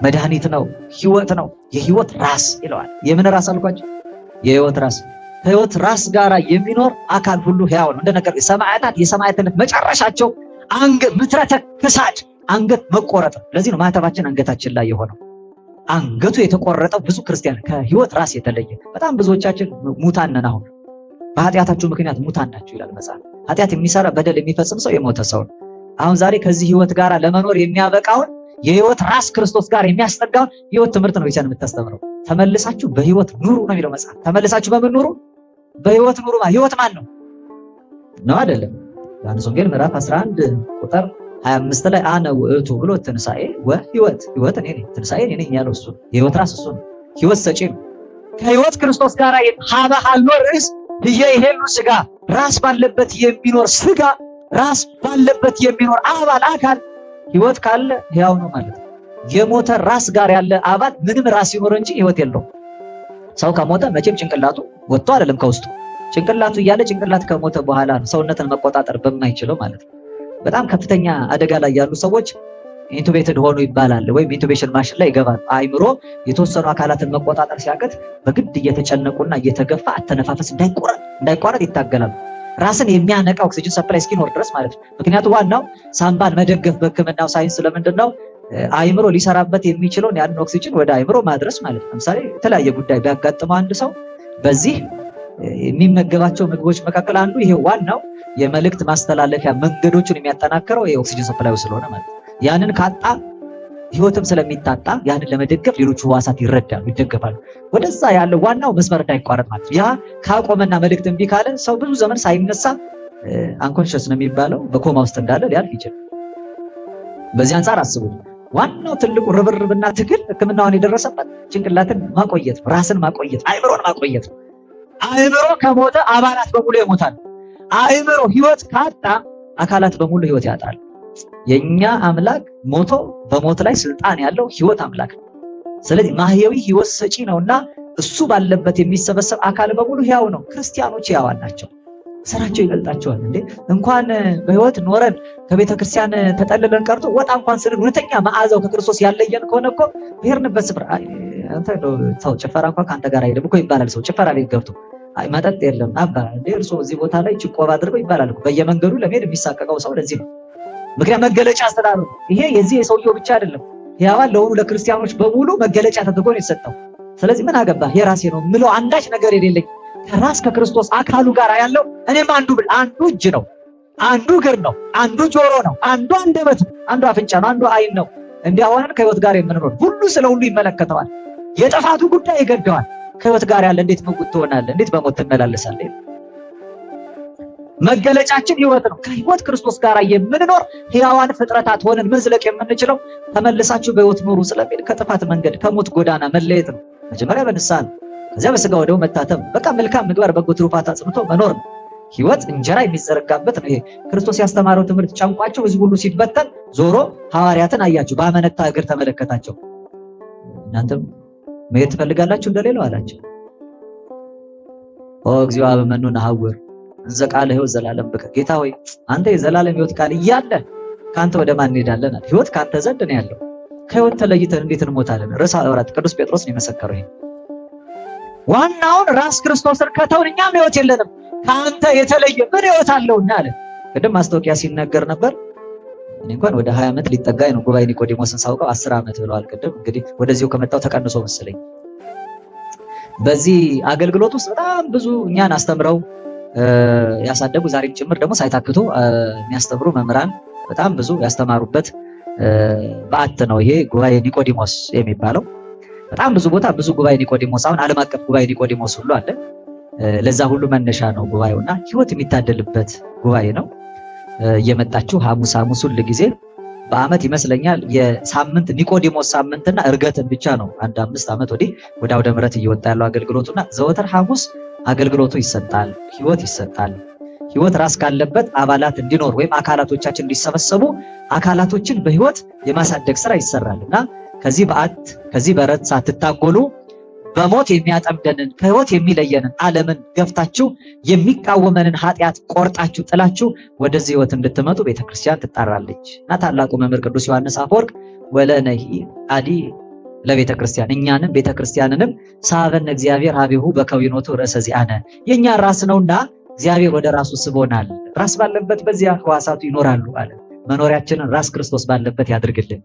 መድኃኒት ነው፣ ህይወት ነው። የህይወት ራስ ይለዋል። የምን ራስ አልኳቸው? የህይወት ራስ። ከህይወት ራስ ጋር የሚኖር አካል ሁሉ ሕያው ነው። እንደነገር ሰማዕታት የሰማዕትነት መጨረሻቸው ምትረተ ክሳድ አንገት መቆረጥ። ለዚህ ነው ማህተባችን አንገታችን ላይ የሆነው። አንገቱ የተቆረጠው ብዙ ክርስቲያን ከህይወት ራስ የተለየ በጣም ብዙዎቻችን ሙታን ነን። አሁን በኃጢአታችሁ ምክንያት ሙታን ናችሁ ይላል መጽሐፍ። ኃጢአት የሚሰራ በደል የሚፈጽም ሰው የሞተ ሰው ነው። አሁን ዛሬ ከዚህ ህይወት ጋር ለመኖር የሚያበቃውን የህይወት ራስ ክርስቶስ ጋር የሚያስጠጋውን ህይወት ትምህርት ነው ቤተክርስቲያን የምታስተምረው። ተመልሳችሁ በህይወት ኑሩ ነው የሚለው መጽሐፍ። ተመልሳችሁ በምን ኑሩ? በህይወት ኑሩ። ህይወት ማን ነው? ነው አይደለም? ዮሐንስ ወንጌል ምዕራፍ 11 ቁጥር 25 ላይ አነ ውእቱ ብሎ ትንሣኤ ወህይወት፣ ህይወት እኔ ነኝ ትንሣኤ እኔ ነኝ ያለው እሱ የህይወት ራስ እሱ ነው። ህይወት ሰጪ ነው። ከህይወት ክርስቶስ ጋር ሀበ ሀሎ ርዕስ ይሄሉ ስጋ ራስ ባለበት የሚኖር ስጋ ራስ ባለበት የሚኖር አባል አካል ህይወት ካለ ሕያው ነው ማለት ነው። የሞተ ራስ ጋር ያለ አባል ምንም ራስ ይኖር እንጂ ህይወት የለውም። ሰው ከሞተ መቼም ጭንቅላቱ ወጥቶ አይደለም ከውስጡ። ጭንቅላቱ እያለ ጭንቅላት ከሞተ በኋላ ነው ሰውነትን መቆጣጠር በማይችለው ማለት ነው። በጣም ከፍተኛ አደጋ ላይ ያሉ ሰዎች ኢንቱቤትድ ሆኑ ይባላል፣ ወይም ኢንቱቤሽን ማሽን ላይ ይገባል። አይምሮ የተወሰኑ አካላትን መቆጣጠር ሲያቅት በግድ እየተጨነቁና እየተገፋ አተነፋፈስ እንዳይቋረጥ ይታገላሉ። ራስን የሚያነቃ ኦክሲጅን ሰፕላይ እስኪኖር ድረስ ማለት ነው። ምክንያቱም ዋናው ሳምባን መደገፍ በሕክምናው ሳይንስ ስለምንድን ነው አይምሮ ሊሰራበት የሚችለውን ያንን ኦክሲጅን ወደ አይምሮ ማድረስ ማለት ነው። ለምሳሌ የተለያየ ጉዳይ ቢያጋጥመው አንድ ሰው በዚህ የሚመገባቸው ምግቦች መካከል አንዱ ይሄ ዋናው የመልእክት ማስተላለፊያ መንገዶችን የሚያጠናክረው የኦክሲጅን ሰፕላዩ ስለሆነ ማለት ነው። ያንን ካጣ ህይወትም ስለሚታጣ ያንን ለመደገፍ ሌሎች ህዋሳት ይረዳሉ፣ ይደገፋሉ። ወደዛ ያለው ዋናው መስመር እንዳይቋረጥ ማለት ያ ካቆመና መልእክት እምቢ ካለ ሰው ብዙ ዘመን ሳይነሳ አንኮንሽስ ነው የሚባለው በኮማ ውስጥ እንዳለ ሊያልፍ ይችላል። በዚህ አንፃር አስቡ። ዋናው ትልቁ ርብርብና ትግል ህክምናውን የደረሰበት ጭንቅላትን ማቆየት ነው፣ ራስን ማቆየት፣ አይምሮን ማቆየት ነው። አይምሮ ከሞተ አባላት በሙሉ ይሞታል። አይምሮ ህይወት ካጣ አካላት በሙሉ ህይወት ያጣል። የኛ አምላክ ሞቶ በሞት ላይ ስልጣን ያለው ህይወት አምላክ ነው። ስለዚህ ማህያዊ ህይወት ሰጪ ነውና እሱ ባለበት የሚሰበሰብ አካል በሙሉ ሕያው ነው። ክርስቲያኖች ሕያዋን ናቸው። ስራቸው ይገልጣቸዋል። እንዴ እንኳን በህይወት ኖረን ከቤተ ክርስቲያን ተጠልለን ቀርቶ ወጣ እንኳን ስለ እውነተኛ መዓዛው ከክርስቶስ ያለየን ከሆነ እኮ በሄድንበት ስፍራ አንተ ሰው ጭፈራ እንኳን ካንተ ጋር አይደለም እኮ ይባላል። ሰው ጭፈራ ላይ ገብቶ መጠጥ የለም አባ እርሶ እዚህ ቦታ ላይ ጭቆባ አድርገው ይባላል እኮ። በየመንገዱ ለመሄድ የሚሳቀቀው ሰው ለዚህ ነው። ምክንያቱም መገለጫ ስላለው ይሄ የዚህ የሰውየው ብቻ አይደለም። ሕያዋን ለሆኑ ለክርስቲያኖች በሙሉ መገለጫ ተደርጎ ነው የተሰጠው። ስለዚህ ምን አገባህ የራሴ ነው ምለው አንዳች ነገር የሌለኝ ከራስ ከክርስቶስ አካሉ ጋር ያለው እኔም አንዱ እጅ ነው፣ አንዱ እግር ነው፣ አንዱ ጆሮ ነው፣ አንዱ አንደበት ነው፣ አንዱ አፍንጫ ነው፣ አንዱ አይን ነው። እንዲያሆነን ከህይወት ጋር የምንኖር ሁሉ ስለ ሁሉ ይመለከተዋል። የጥፋቱ ጉዳይ ይገደዋል። ከህይወት ጋር ያለ እንዴት መጉት ትሆናለህ? እንዴት በሞት ትመላለሳለህ? መገለጫችን ህይወት ነው። ከህይወት ክርስቶስ ጋር የምንኖር ሕያዋን ፍጥረታት ሆነን መዝለቅ የምንችለው ተመልሳችሁ በህይወት ኑሩ ስለሚል ከጥፋት መንገድ ከሞት ጎዳና መለየት ነው። መጀመሪያ በንስሐ ነው፣ ከዚያ በስጋ ወደሙ መታተም፣ በቃ መልካም ምግባር በጎ ትሩፋት አጽንቶ መኖር ነው። ህይወት እንጀራ የሚዘረጋበት ነው። ይሄ ክርስቶስ ያስተማረው ትምህርት ጨንቋቸው ህዝብ ሁሉ ሲበተን ዞሮ ሐዋርያትን አያችሁ፣ በአመነታ እግር ተመለከታቸው። እናንተም መሄድ ትፈልጋላችሁ እንደሌለው አላቸው። ኦ እግዚኦ አብ መኑ ነሐውር እንዘ ቃለ ሕይወት ዘላለም ብከ፣ ጌታ ሆይ አንተ የዘላለም ህይወት ቃል እያለ ካንተ ወደ ማን እንሄዳለን? ህይወት ካንተ ዘንድ ነው ያለው። ከህይወት ተለይተን እንዴት እንሞታለን? ርዕሰ ሐዋርያት ቅዱስ ጴጥሮስ ነው የመሰከረው። ይሄ ዋናውን ራስ ክርስቶስን ከተውን እኛም ህይወት የለንም። ካንተ የተለየ ምን ህይወት አለውና አለ። ቅድም ማስታወቂያ ሲነገር ነበር። እኔ እንኳን ወደ 20 ዓመት ሊጠጋኝ ነው። ጉባኤ ኒቆዲሞስን ሳውቀው 10 ዓመት ብለዋል። ቅድም እንግዲህ ወደዚሁ ከመጣው ተቀንሶ መሰለኝ። በዚህ አገልግሎት ውስጥ በጣም ብዙ እኛን አስተምረው ያሳደጉ ዛሬም ጭምር ደግሞ ሳይታክቱ የሚያስተምሩ መምህራን በጣም ብዙ ያስተማሩበት በዓት ነው ይሄ ጉባኤ ኒቆዲሞስ የሚባለው። በጣም ብዙ ቦታ ብዙ ጉባኤ ኒቆዲሞስ፣ አሁን ዓለም አቀፍ ጉባኤ ኒቆዲሞስ ሁሉ አለ። ለዛ ሁሉ መነሻ ነው ጉባኤውና ህይወት የሚታደልበት ጉባኤ ነው። እየመጣችሁ ሐሙስ ሁሉ ጊዜ በአመት ይመስለኛል የሳምንት ኒቆዲሞስ ሳምንትና እርገትን ብቻ ነው 5 ዓመት ወዲህ ወደ አውደ ምሕረት እየወጣ ያለው አገልግሎቱና ዘወትር ሐሙስ አገልግሎቱ ይሰጣል፣ ህይወት ይሰጣል። ህይወት ራስ ካለበት አባላት እንዲኖር ወይም አካላቶቻችን እንዲሰበሰቡ አካላቶችን በህይወት የማሳደግ ስራ ይሰራልና ከዚህ በዓት ከዚህ በረት ሳትታጎሉ በሞት የሚያጠምደንን ከህይወት የሚለየንን ዓለምን ገፍታችሁ የሚቃወመንን ኃጢአት ቆርጣችሁ ጥላችሁ ወደዚህ ህይወት እንድትመጡ ቤተክርስቲያን ትጣራለች እና ታላቁ መምህር ቅዱስ ዮሐንስ አፈወርቅ ወለነሂ አዲ ለቤተክርስቲያን እኛንም ቤተክርስቲያንንም ሳበን እግዚአብሔር ሀቢሁ በከዊኖቱ ርዕሰ ዚአነ የኛ ራስ ነውና እግዚአብሔር ወደ ራሱ ስቦናል። ራስ ባለበት በዚያ ህዋሳቱ ይኖራሉ አለ። መኖሪያችንን ራስ ክርስቶስ ባለበት ያድርግልን።